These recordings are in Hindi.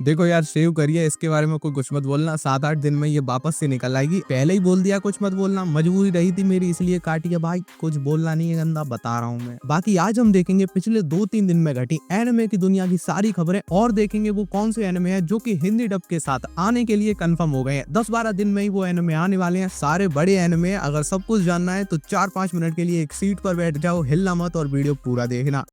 देखो यार सेव करिए, इसके बारे में कोई कुछ मत बोलना, 7-8 दिन में ये वापस से निकल आएगी। पहले ही बोल दिया कुछ मत बोलना, मजबूरी रही थी मेरी इसलिए काटी है भाई, कुछ बोलना नहीं है गंदा, बता रहा हूँ मैं। बाकी आज हम देखेंगे पिछले 2-3 दिन में घटी एनिमे की दुनिया की सारी खबरें और देखेंगे वो कौन से एनिमे है जो कि हिंदी डब के साथ आने के लिए कंफर्म हो गए हैं। 10-12 दिन में ही वो एनिमे आने वाले हैं, सारे बड़े एनिमे। अगर सब कुछ जानना है तो 4-5 मिनट के लिए एक सीट पर बैठ जाओ, हिलना मत और वीडियो पूरा देखना।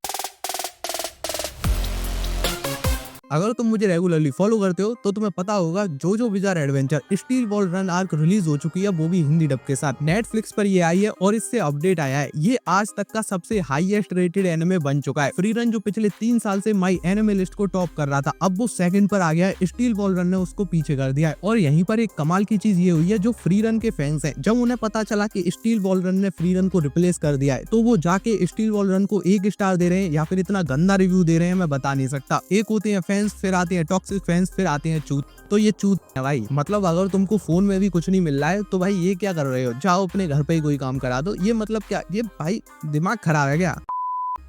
अगर तुम मुझे रेगुलरली फॉलो करते हो तो तुम्हें पता होगा जोजो bizarre adventure steel ball run arc release हो चुकी है, वो भी हिंदी डब के साथ। नेटफ्लिक्स पर ये आई है और इससे अपडेट आया है, ये आज तक का सबसे हाईएस्ट रेटेड एनिमे बन चुका है। फ्री रन जो पिछले 3 साल से माई एनिमे लिस्ट को टॉप कर रहा था, अब वो सेकंड पर आ गया है, स्टील बॉल रन ने उसको पीछे कर दिया है। और यहीं पर एक कमाल की चीज ये हुई है, जो फ्री रन के फैंस हैं, जब उन्हें पता चला कि स्टील बॉल रन ने फ्री रन को रिप्लेस कर दिया है, तो वो जाके स्टील बॉल रन को 1 स्टार दे रहे हैं या फिर इतना गंदा रिव्यू दे रहे हैं, मैं बता नहीं सकता। एक होते हैं फैंस, फिर आते हैं टॉक्सिक फैंस, फिर आते हैं चूत। तो ये चूत है भाई, मतलब अगर तुमको फोन में भी कुछ नहीं मिल रहा है तो भाई ये क्या कर रहे हो, जाओ अपने घर पे ही कोई काम करा दो। ये मतलब क्या, ये भाई दिमाग खराब है क्या।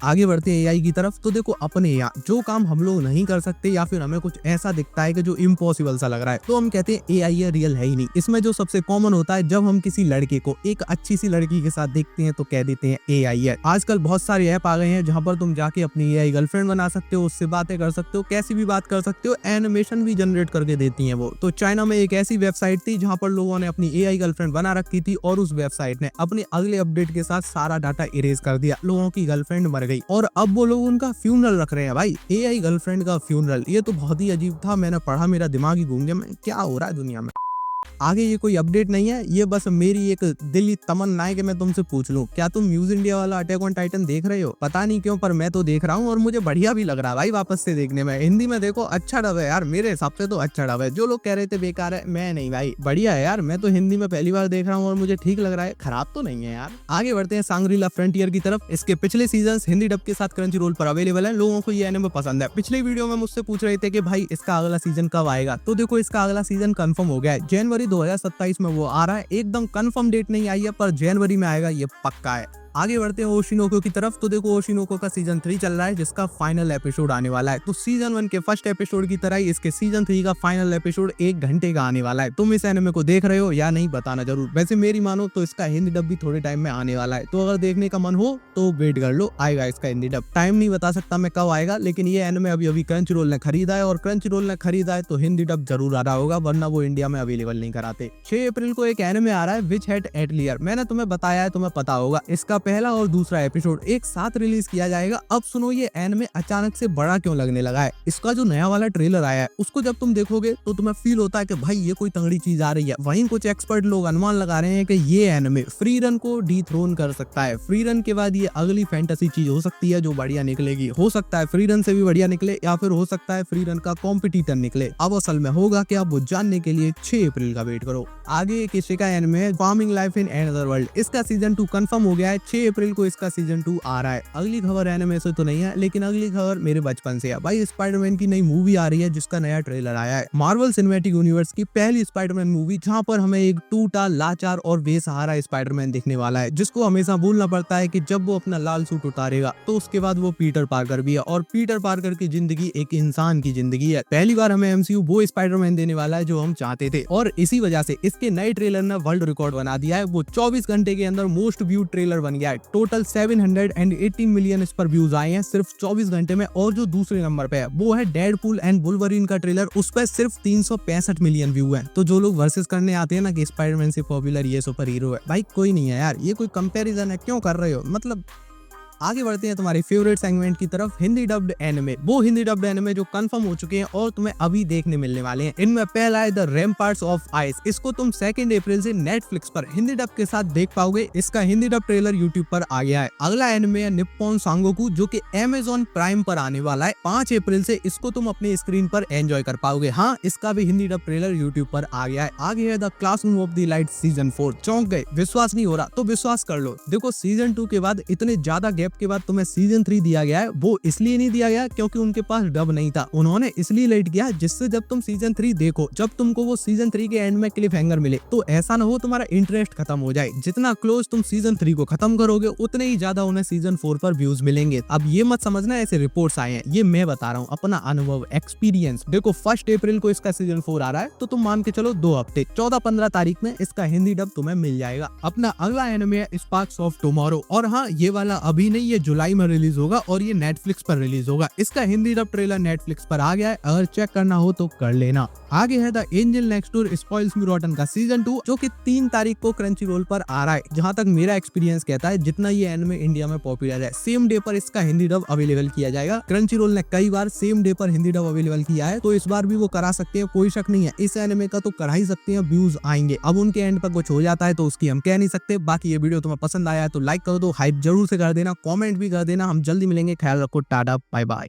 आगे बढ़ते हैं एआई की तरफ। तो देखो अपने यहाँ जो काम हम लोग नहीं कर सकते या फिर हमें कुछ ऐसा दिखता है कि जो इम्पॉसिबल सा लग रहा है, तो हम कहते हैं एआई है, रियल है ही नहीं। इसमें जो सबसे कॉमन होता है, जब हम किसी लड़के को एक अच्छी सी लड़की के साथ देखते हैं तो कह देते हैं एआई है। आजकल बहुत सारे ऐप आ गए हैं जहाँ पर तुम जाके अपनी एआई गर्लफ्रेंड बना सकते हो, उससे बातें कर सकते हो, कैसी भी बात कर सकते हो, एनिमेशन भी जनरेट करके देती है वो। तो चाइना में एक ऐसी वेबसाइट थी जहाँ पर लोगों ने अपनी एआई गर्लफ्रेंड बना रखी थी और उस वेबसाइट ने अपने अगले अपडेट के साथ सारा डाटा इरेज कर दिया, लोगों की गर्लफ्रेंड मर गई और अब वो लोग उनका फ्यूनरल रख रहे हैं। भाई एआई गर्लफ्रेंड का फ्यूनरल, ये तो बहुत ही अजीब था, मैंने पढ़ा मेरा दिमाग ही घूम गया, मैं क्या हो रहा है दुनिया में। आगे ये कोई अपडेट नहीं है, ये बस मेरी एक दिली तमन्ना है कि मैं तुमसे पूछ लूं, क्या तुम न्यूज इंडिया वाला अटैक ऑन टाइटन देख रहे हो? पता नहीं क्यों पर मैं तो देख रहा हूँ और मुझे बढ़िया भी लग रहा है भाई वापस से देखने में। हिंदी में देखो अच्छा डब है यार, मेरे हिसाब से तो अच्छा डब है। जो लोग कह रहे थे बेकार है, मैं नहीं भाई, बढ़िया है यार। मैं तो हिंदी में पहली बार देख रहा हूँ और मुझे ठीक लग रहा है, खराब तो नहीं है यार। आगे बढ़ते हैं सांग्रीला फ्रंटियर की तरफ। इसके पिछले सीजन हिंदी डब के साथ क्रंची रोल पर अवेलेबल है, लोगों को ये एनिमे पसंद है। पिछले वीडियो में मुझसे पूछ रहे थे कि भाई इसका अगला सीजन कब आएगा, तो देखो इसका अगला सीजन कंफर्म हो गया है, जनवरी 2027 में वो आ रहा है। एकदम कंफर्म डेट नहीं आई है पर जनवरी में आएगा, ये पक्का है। आगे बढ़ते हैं ओशिनोको की तरफ। तो देखो ओशिनोको का सीजन 3 चल रहा है जिसका फाइनल एपिसोड आने वाला है। तो सीजन 1 के फर्स्ट एपिसोड की तरह ही इसके सीजन 3 का फाइनल एपिसोड 1 घंटे का आने वाला है। तुम इस एनिमे को देख रहे हो या नहीं बताना जरूर। वैसे मेरी मानो तो इसका हिंदी डब भी थोड़े टाइम में आने वाला है, तो अगर देखने का मन हो तो वेट कर लो, आएगा इसका हिंदी डब। टाइम नहीं बता सकता मैं कब आएगा, लेकिन ये एनिमे अभी क्रंची रोल ने खरीदा है और क्रंची रोल ने खरीदा है तो हिंदी डब जरूर आ रहा होगा, वरना वो इंडिया में अवेलेबल नहीं कराते। 6 अप्रैल को एक एनिमे आ रहा है विच हैड एटलियर, मैंने तुम्हें बताया है, तुम्हें पता होगा। इसका पहला और दूसरा एपिसोड एक साथ रिलीज किया जाएगा। अब सुनो ये एनिमे अचानक से बड़ा क्यों लगने लगा है। इसका जो नया वाला ट्रेलर आया है उसको जब तुम देखोगे तो तुम्हें फील होता है कि भाई ये कोई तगड़ी चीज आ रही है। वहीं कुछ एक्सपर्ट लोग अनुमान लगा रहे हैं कि ये एनिमे फ्री रन को डिथ्रोन कर सकता है। फ्री रन के बाद ये अगली फैंटेसी चीज हो सकती है जो बढ़िया निकलेगी। हो सकता है फ्री रन से भी बढ़िया निकले या फिर हो सकता है फ्री रन का कॉम्पिटिटर निकले। अब असल में होगा क्या, वो जानने के लिए 6 अप्रैल का वेट करो। आगे एक इशिका एनिमे है farming life in another world, इसका सीजन 2 कंफर्म हो गया है। 6 अप्रैल को इसका सीजन 2 आ रहा है। अगली खबर एनिमे से तो नहीं है, लेकिन अगली खबर मेरे बचपन से है। भाई स्पाइडरमैन की नई मूवी आ रही है जिसका नया ट्रेलर आया है। मार्वल सिनेमैटिक यूनिवर्स की पहली स्पाइडरमैन मूवी, जहां पर हमें एक टूटा, लाचार और बेसहारा स्पाइडरमैन दिखने वाला है, जिसको हमेशा भूलना पड़ता है कि जब वो अपना लाल सूट उतारेगा तो उसके बाद वो पीटर पार्कर भी है और पीटर पार्कर की जिंदगी एक इंसान की जिंदगी है। पहली बार हमें एमसीयू वो स्पाइडरमैन देने वाला है जो हम चाहते थे और इसी वजह से इसके नए ट्रेलर ने वर्ल्ड रिकॉर्ड बना दिया है। वो 24 घंटे के अंदर मोस्ट व्यूड ट्रेलर बन गया है। टोटल 718 मिलियन इस पर व्यूज आए हैं सिर्फ 24 घंटे में। और जो दूसरे नंबर पे है वो है डेडपूल एंड वुल्वरीन का ट्रेलर, उस पर सिर्फ 365 मिलियन व्यू है। तो जो लोग वर्सेस करने आते हैं ना कि स्पाइडरमैन से पॉपुलर ये सुपर हीरो है, भाई कोई नहीं है यार, ये कोई कंपैरिजन है, क्यों कर रहे हो मतलब। आगे बढ़ते हैं तुम्हारी फेवरेट सेगमेंट की तरफ, हिंदी डब्ड एनिमे। वो हिंदी डब्ड एनिमे जो कंफर्म हो चुके हैं और तुम्हें अभी देखने मिलने वाले हैं। इनमें पहला है द रैम्पार्ट्स ऑफ आइस। इसको तुम 2 अप्रैल से नेटफ्लिक्स पर हिंदी डब के साथ देख पाओगे। इसका हिंदी डब ट्रेलर यूट्यूब पर आ गया है। अगला एनिमे है निप्पॉन सांगोकू, जो कि अमेज़न प्राइम पर आने वाला है। 5 अप्रैल से इसको तुम अपने स्क्रीन पर एंजॉय कर पाओगे। हाँ, इसका भी हिंदी डब ट्रेलर यूट्यूब पर आ गया है। आगे है the classroom of the elite season 4। चौंक गए, विश्वास नहीं हो रहा तो विश्वास कर लो। देखो सीजन 2 के बाद इतने ज्यादा गैप के बाद तुम्हें सीजन 3 दिया गया है वो इसलिए नहीं दिया गया क्योंकि उनके पास डब नहीं था, उन्होंने इसलिए लेट किया जिससे जब तुम सीजन 3 देखो, जब तुमको वो सीजन 3 के एंड में क्लिफ हैंगर मिले तो ऐसा ना हो तुम्हारा इंटरेस्ट खत्म हो जाए। जितना क्लोज तुम सीजन 3 को खत्म करोगे उतने ही ज्यादा उन्हें सीजन 4 पर व्यूज मिलेंगे। अब ये मत समझना ऐसे रिपोर्ट्स आए हैं, ये मैं बता रहा हूँ अपना अनुभव, एक्सपीरियंस। देखो 1 अप्रैल को इसका सीजन 4 आ रहा है तो तुम मान के चलो 2 हफ्ते 14-15 तारीख में इसका हिंदी डब तुम्हें मिल जाएगा। अपना अगला एनिमे है स्पार्क्स ऑफ टुमारो, और हाँ ये वाला अभी नहीं, ये जुलाई में रिलीज होगा और ये नेटफ्लिक्स पर रिलीज होगा। इसका हिंदी डब ट्रेलर नेटफ्लिक्स पर आ गया है, अगर चेक करना हो तो कर लेना। आगे है the angel next door spoils मी रॉटन का सीजन 2 जो कि 3 तारीख को क्रंची रोल पर आ रहा है। जहां तक मेरा एक्सपीरियंस कहता है जितना ये एनिमे इंडिया में पॉपुलर है, सेम डे पर इसका हिंदी डब अवेलेबल किया जाएगा। क्रंची रोल ने कई बार सेम डे पर हिंदी डब अवेलेबल किया है तो इस बार भी वो करा सकते हैं, कोई शक नहीं है। इस एनिमे का तो करा ही सकते हैं, व्यूज आएंगे। अब उनके एंड पर कुछ हो जाता है तो उसकी हम कह नहीं सकते। बाकी ये वीडियो तुम्हें पसंद आया है तो लाइक कर दो, हाइप जरूर से कर देना, कॉमेंट भी कर देना। हम जल्दी मिलेंगे, ख्याल रखो, टाटा बाय बाय।